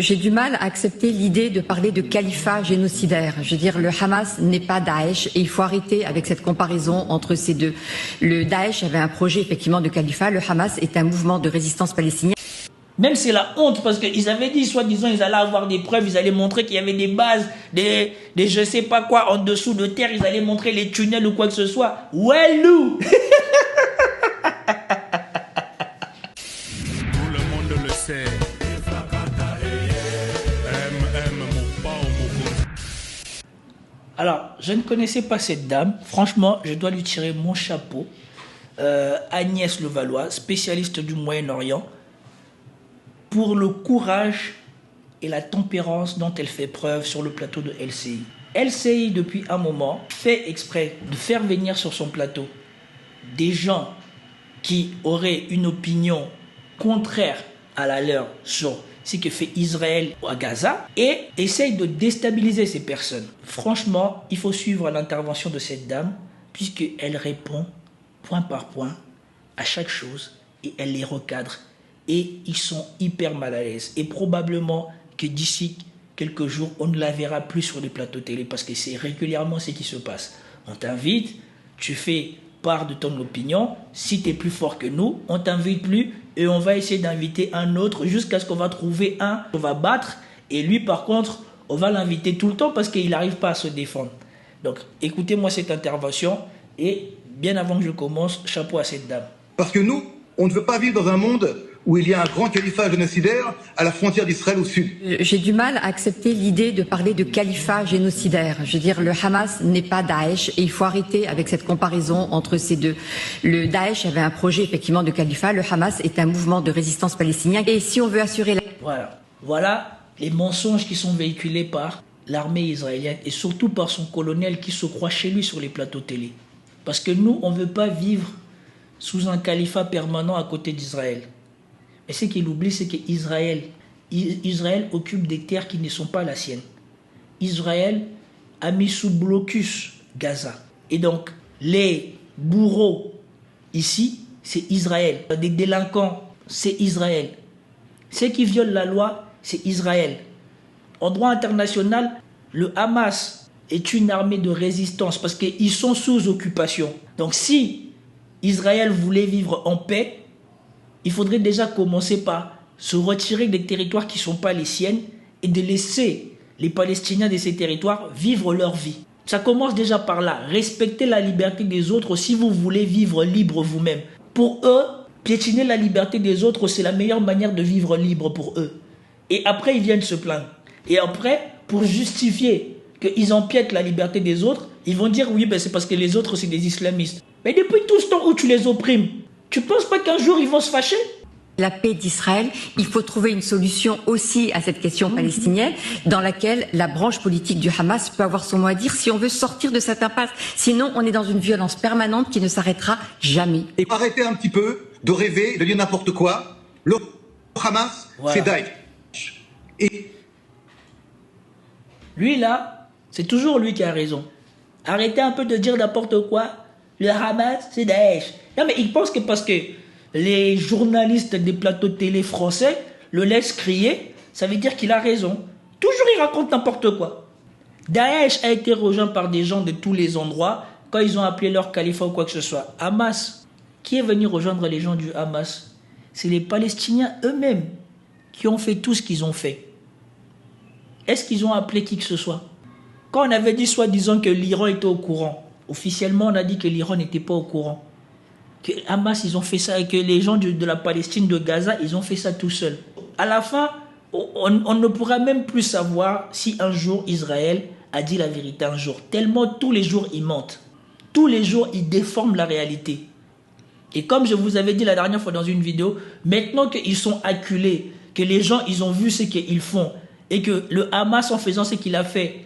J'ai du mal à accepter l'idée de parler de califat génocidaire. Je veux dire, le Hamas n'est pas Daesh et il faut arrêter avec cette comparaison entre ces deux. Le Daesh avait un projet effectivement de califat, le Hamas est un mouvement de résistance palestinien. Même c'est la honte parce qu'ils avaient dit, soi-disant, ils allaient avoir des preuves, ils allaient montrer qu'il y avait des bases, des je sais pas quoi en dessous de terre, ils allaient montrer les tunnels ou quoi que ce soit. Walou. Tout le monde le sait. Alors, je ne connaissais pas cette dame. Franchement, je dois lui tirer mon chapeau. Agnès Levallois, spécialiste du Moyen-Orient, pour le courage et la tempérance dont elle fait preuve sur le plateau de LCI. LCI, depuis un moment, fait exprès de faire venir sur son plateau des gens qui auraient une opinion contraire à la leur sur ce que fait Israël à Gaza et essaye de déstabiliser ces personnes. Franchement, il faut suivre l'intervention de cette dame puisqu'elle répond point par point à chaque chose et elle les recadre et ils sont hyper mal à l'aise. Et probablement que d'ici quelques jours, on ne la verra plus sur les plateaux télé parce que c'est régulièrement ce qui se passe. On t'invite, tu fais part de ton opinion, si tu es plus fort que nous, on t'invite plus et on va essayer d'inviter un autre jusqu'à ce qu'on va trouver un qu'on va battre et lui par contre, on va l'inviter tout le temps parce qu'il n'arrive pas à se défendre. Donc écoutez-moi cette intervention et bien avant que je commence, chapeau à cette dame. Parce que nous, on ne veut pas vivre dans un monde où il y a un grand califat génocidaire à la frontière d'Israël au sud. J'ai du mal à accepter l'idée de parler de califat génocidaire. Je veux dire, le Hamas n'est pas Daesh et il faut arrêter avec cette comparaison entre ces deux. Le Daesh avait un projet effectivement de califat, le Hamas est un mouvement de résistance palestinien. Et si on veut assurer la... Voilà les mensonges qui sont véhiculés par l'armée israélienne et surtout par son colonel qui se croit chez lui sur les plateaux télé. Parce que nous, on ne veut pas vivre sous un califat permanent à côté d'Israël. Et ce qu'il oublie, c'est qu'Israël occupe des terres qui ne sont pas la sienne. Israël a mis sous blocus Gaza. Et donc, les bourreaux ici, c'est Israël. Des délinquants, c'est Israël. Ceux qui violent la loi, c'est Israël. En droit international, le Hamas est une armée de résistance parce qu'ils sont sous occupation. Donc si Israël voulait vivre en paix, il faudrait déjà commencer par se retirer des territoires qui ne sont pas les siennes et de laisser les Palestiniens de ces territoires vivre leur vie. Ça commence déjà par là. Respectez la liberté des autres si vous voulez vivre libre vous-même. Pour eux, piétiner la liberté des autres, c'est la meilleure manière de vivre libre pour eux. Et après, ils viennent se plaindre. Et après, pour justifier qu'ils empiètent la liberté des autres, ils vont dire oui, ben c'est parce que les autres, c'est des islamistes. Mais depuis tout ce temps où tu les opprimes, tu ne penses pas qu'un jour ils vont se fâcher? La paix d'Israël, il faut trouver une solution aussi à cette question palestinienne dans laquelle la branche politique du Hamas peut avoir son mot à dire si on veut sortir de cette impasse. Sinon, on est dans une violence permanente qui ne s'arrêtera jamais. Et arrêtez un petit peu de rêver, de dire n'importe quoi. Le Hamas, c'est Daesh. Et lui là, c'est toujours lui qui a raison. Arrêtez un peu de dire n'importe quoi. Le Hamas, c'est Daesh. Non mais il pense que parce que les journalistes des plateaux de télé français le laissent crier, ça veut dire qu'il a raison. Toujours il raconte n'importe quoi. Daesh a été rejoint par des gens de tous les endroits quand ils ont appelé leur califat ou quoi que ce soit. Hamas, qui est venu rejoindre les gens du Hamas? C'est les Palestiniens eux-mêmes qui ont fait tout ce qu'ils ont fait. Est-ce qu'ils ont appelé qui que ce soit? Quand on avait dit soi-disant que l'Iran était au courant, officiellement on a dit que l'Iran n'était pas au courant. Que Hamas, ils ont fait ça et que les gens de la Palestine, de Gaza, ils ont fait ça tout seuls. À la fin, on ne pourra même plus savoir si un jour Israël a dit la vérité un jour. Tellement tous les jours ils mentent. Tous les jours ils déforment la réalité. Et comme je vous avais dit la dernière fois dans une vidéo, maintenant qu'ils sont acculés, que les gens ils ont vu ce qu'ils font et que le Hamas en faisant ce qu'il a fait,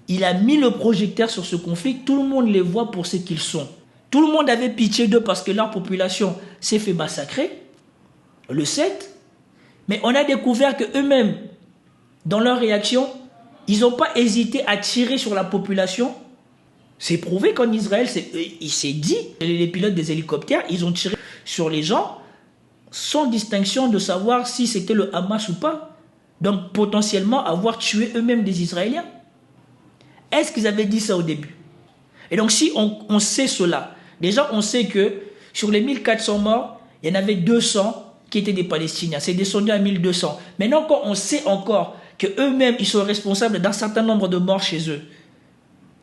il a mis le projecteur sur ce conflit, tout le monde les voit pour ce qu'ils sont. Tout le monde avait pitié d'eux parce que leur population s'est fait massacrer, le 7. Mais on a découvert qu'eux-mêmes, dans leur réaction, ils n'ont pas hésité à tirer sur la population. C'est prouvé qu'en Israël, il s'est dit, les pilotes des hélicoptères, ils ont tiré sur les gens sans distinction de savoir si c'était le Hamas ou pas. Donc potentiellement avoir tué eux-mêmes des Israéliens. Est-ce qu'ils avaient dit ça au début? Et donc si on sait cela, déjà on sait que sur les 1400 morts, il y en avait 200 qui étaient des Palestiniens. C'est descendu à 1200. Maintenant quand on sait encore qu'eux-mêmes ils sont responsables d'un certain nombre de morts chez eux,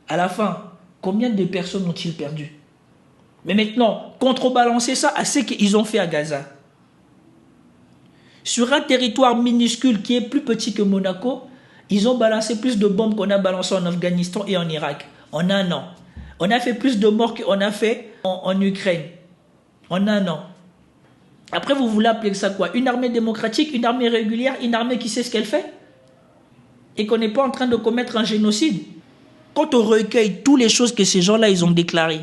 à la fin, combien de personnes ont-ils perdu? Mais maintenant, contrebalancer ça à ce qu'ils ont fait à Gaza. Sur un territoire minuscule qui est plus petit que Monaco, ils ont balancé plus de bombes qu'on a balancé en Afghanistan et en Irak en un an. On a fait plus de morts qu'on a fait en Ukraine en un an. Après, vous voulez appeler ça quoi? Une armée démocratique, une armée régulière, une armée qui sait ce qu'elle fait? Et qu'on n'est pas en train de commettre un génocide? Quand on recueille toutes les choses que ces gens-là, ils ont déclarées,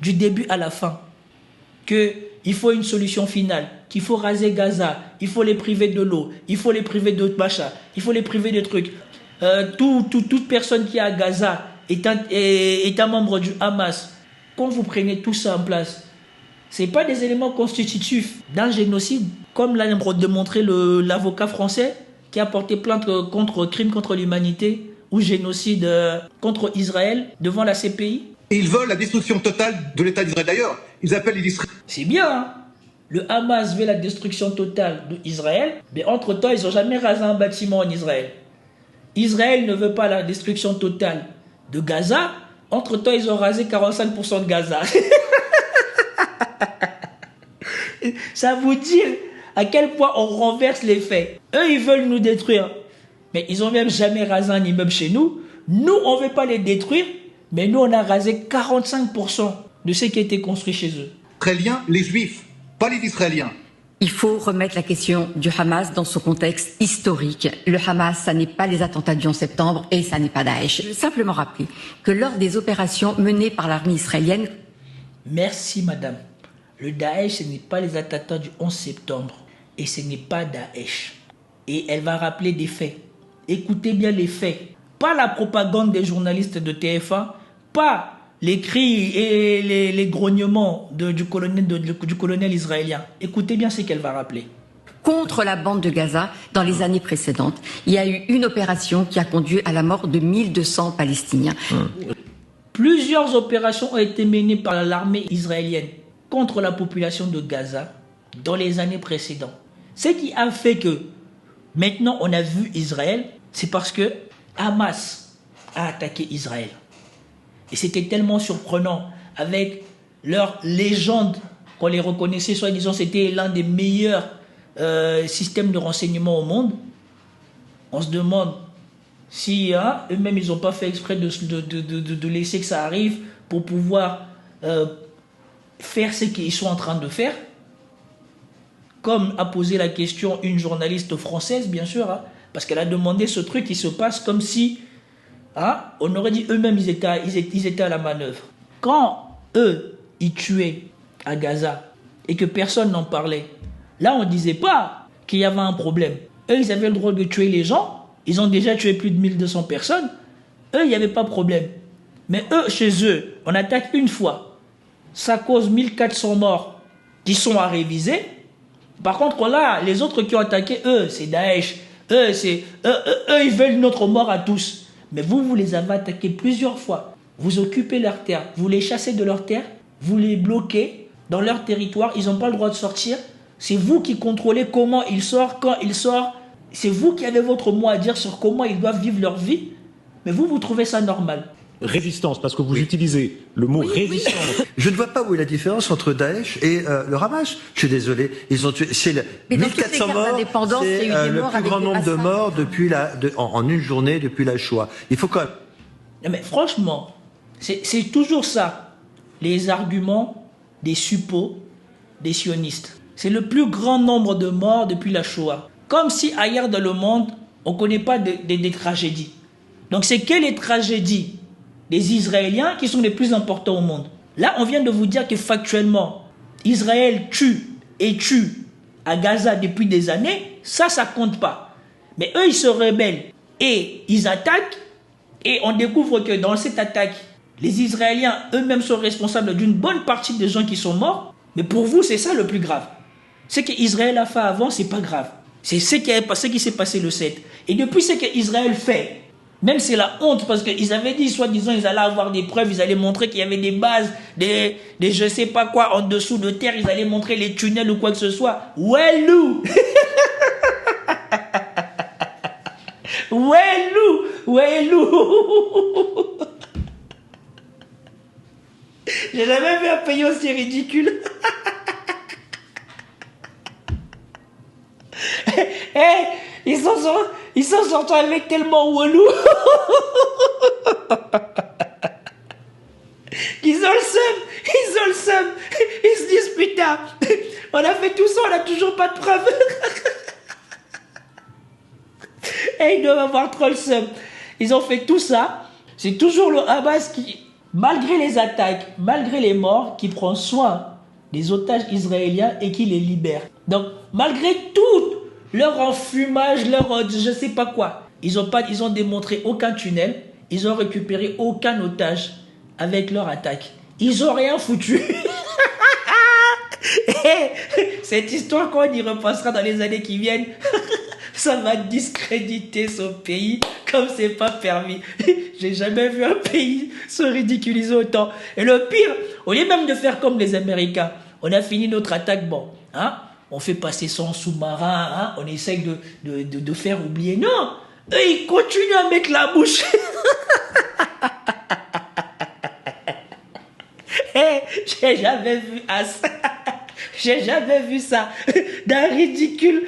du début à la fin, qu'il faut une solution finale, qu'il faut raser Gaza, il faut les priver de l'eau, il faut les priver de machin, il faut les priver de trucs. Toute personne qui est à Gaza est un membre du Hamas. Quand vous prenez tout ça en place, ce n'est pas des éléments constitutifs d'un génocide, comme l'a démontré l'avocat français qui a porté plainte contre crime contre l'humanité ou génocide contre Israël devant la CPI. Et ils veulent la destruction totale de l'État d'Israël. D'ailleurs, ils appellent les Israéliens. C'est bien, hein? Le Hamas veut la destruction totale d'Israël, mais entre-temps, ils n'ont jamais rasé un bâtiment en Israël. Israël ne veut pas la destruction totale de Gaza, entre-temps, ils ont rasé 45% de Gaza. Ça vous dit à quel point on renverse les faits. Eux, ils veulent nous détruire, mais ils n'ont même jamais rasé un immeuble chez nous. Nous, on ne veut pas les détruire, mais nous, on a rasé 45% de ce qui a été construit chez eux. Israéliens, les Juifs, pas les Israéliens. Il faut remettre la question du Hamas dans son contexte historique. Le Hamas, ça n'est pas les attentats du 11 septembre et ça n'est pas Daesh. Je veux simplement rappeler que lors des opérations menées par l'armée israélienne... Merci, madame. Le Daesh, ce n'est pas les attentats du 11 septembre et ce n'est pas Daesh. Et elle va rappeler des faits. Écoutez bien les faits. Pas la propagande des journalistes de TF1, pas les cris et les grognements du colonel israélien. Écoutez bien ce qu'elle va rappeler. Contre la bande de Gaza, dans les années précédentes, il y a eu une opération qui a conduit à la mort de 1200 Palestiniens. Plusieurs opérations ont été menées par l'armée israélienne contre la population de Gaza dans les années précédentes. Ce qui a fait que maintenant on a vu Israël, c'est parce que Hamas a attaqué Israël. Et c'était tellement surprenant avec leur légende qu'on les reconnaissait, soi-disant c'était l'un des meilleurs systèmes de renseignement au monde. On se demande si eux-mêmes ils n'ont pas fait exprès de laisser que ça arrive pour pouvoir faire ce qu'ils sont en train de faire. Comme a posé la question une journaliste française, bien sûr, parce qu'elle a demandé ce truc qui se passe comme si on aurait dit eux-mêmes ils étaient à la manœuvre. Quand eux, ils tuaient à Gaza et que personne n'en parlait, là on ne disait pas qu'il y avait un problème. Eux, ils avaient le droit de tuer les gens, ils ont déjà tué plus de 1200 personnes, eux, il n'y avait pas de problème. Mais eux, chez eux, on attaque une fois, ça cause 1400 morts qui sont à réviser. Par contre, là, les autres qui ont attaqué, eux, c'est Daesh. Eux, ils veulent notre mort à tous. Mais vous les avez attaqués plusieurs fois. Vous occupez leur terre, vous les chassez de leur terre, vous les bloquez dans leur territoire, ils n'ont pas le droit de sortir. C'est vous qui contrôlez comment ils sortent, quand ils sortent. C'est vous qui avez votre mot à dire sur comment ils doivent vivre leur vie. Mais vous trouvez ça normal. Résistance, parce que vous utilisez le mot résistance. Je ne vois pas où est la différence entre Daesh et le Hamas. Je suis désolé, ils ont tué. C'est 1400 morts, c'est le plus grand nombre de morts en une journée depuis la Shoah. Il faut quand même. Non mais franchement, c'est toujours ça, les arguments des suppos des sionistes. C'est le plus grand nombre de morts depuis la Shoah. Comme si ailleurs dans le monde, on ne connaît pas des tragédies. Donc c'est que les tragédies des Israéliens qui sont les plus importants au monde. Là, on vient de vous dire que factuellement, Israël tue à Gaza depuis des années, ça compte pas. Mais eux, ils se rebellent et ils attaquent et on découvre que dans cette attaque, les Israéliens eux-mêmes sont responsables d'une bonne partie des gens qui sont morts. Mais pour vous, c'est ça le plus grave. Ce qu'Israël a fait avant, c'est pas grave. C'est ce qui s'est passé le 7. Et depuis ce qu'Israël fait, même c'est la honte parce qu'ils avaient dit, soi-disant, ils allaient avoir des preuves, ils allaient montrer qu'il y avait des bases, des je sais pas quoi en dessous de terre, ils allaient montrer les tunnels ou quoi que ce soit. Ouelou Ouelou Ouelou J'ai jamais vu un pays aussi ridicule. Ils s'en sortent avec tellement ouelou. Ils ont le seum. Ils se disent putain, on a fait tout ça, on n'a toujours pas de preuves. Et ils doivent avoir trop le seum. Ils ont fait tout ça. C'est toujours le Hamas qui, malgré les attaques, malgré les morts, qui prend soin des otages israéliens et qui les libère. Donc, malgré tout leur enfumage, leur je sais pas quoi, ils ont démontré aucun tunnel, ils ont récupéré aucun otage avec leur attaque. Ils ont rien foutu. Cette histoire, quand on y repassera dans les années qui viennent, ça va discréditer son pays comme c'est pas permis. J'ai jamais vu un pays se ridiculiser autant. Et le pire, au lieu même de faire comme les Américains, on a fini notre attaque, bon, hein, on fait passer son sous-marin, hein, on essaye de faire oublier. Non, eux, ils continuent à mettre la bouche. J'ai jamais vu ça. J'ai jamais vu ça. D'un ridicule.